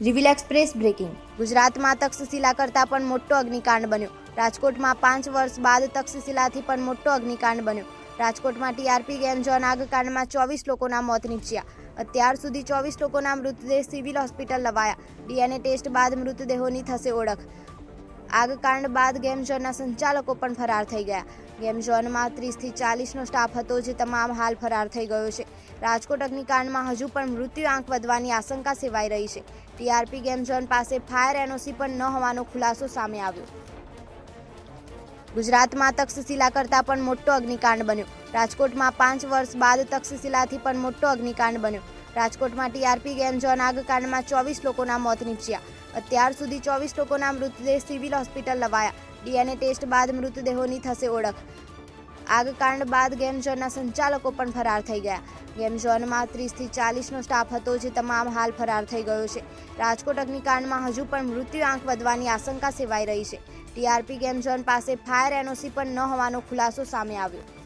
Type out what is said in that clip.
Reveal express breaking. ગુજરાતમાં તક્ષશિલા કરતાં પણ મોટો અગ્નિકાંડ બન્યો. રાજકોટમાં 5 વર્ષ બાદ તક્ષશિલાથી પણ મોટો અગ્નિકાંડ બન્યો. રાજકોટમાં ટીઆરપી ગેમ ઝોન આગકાંડમાં 24 લોકોના મોત નીપજ્યા. અત્યાર સુધી 24 લોકોના મૃતદેહ સિવિલ હોસ્પિટલ લવાયા. ડીએનએ ટેસ્ટ બાદ મૃતદેહોની થશે ઓળખ. આગકાંડ બાદ ગેમ ઝોનના સંચાલકો પણ ફરાર થઈ ગયા. ગેમ ઝોનમાં 30 થી 40નો સ્ટાફ હતો, જે તમામ હાલ ફરાર થઈ ગયો છે. રાજકોટ અગ્નિકાંડમાં હજુ પણ મૃત્યુ આંક વધવાની આશંકા સેવાઈ રહી છે. ટીઆરપી ગેમ ઝોન પાસે ફાયર એનઓસી પણ ન હોવાનો ખુલાસો સામે આવ્યો. ગુજરાતમાં તક્ષશિલા કરતાં પણ મોટો અગ્નિકાંડ બન્યો. રાજકોટમાં 5 વર્ષ બાદ તક્ષશિલાથી પણ મોટો અગ્નિકાંડ બન્યો. રાજકોટમાં ટીઆરપી ગેમ ઝોન આગકાંડમાં 24 લોકોના મોત નીપજ્યા. અત્યાર સુધી 24 લોકોના મૃતદેહ સિવિલ હોસ્પિટલ લવાયા. ડીએનએ ટેસ્ટ બાદ મૃતદેહોની થશે ઓળખ. આગકાંડ બાદ ગેમ ઝોનના સંચાલકો પણ ફરાર થઈ ગયા. ગેમ ઝોનમાં 30 થી 40નો સ્ટાફ હતો, જે તમામ હાલ ફરાર થઈ ગયો છે. રાજકોટ અગ્નિકાંડમાં હજુ પણ મૃત્યુ આંક વધવાની આશંકા સેવાઈ રહી છે. ટીઆરપી ગેમ ઝોન પાસે ફાયર એનઓસી પણ ન હોવાનો ખુલાસો સામે આવ્યો.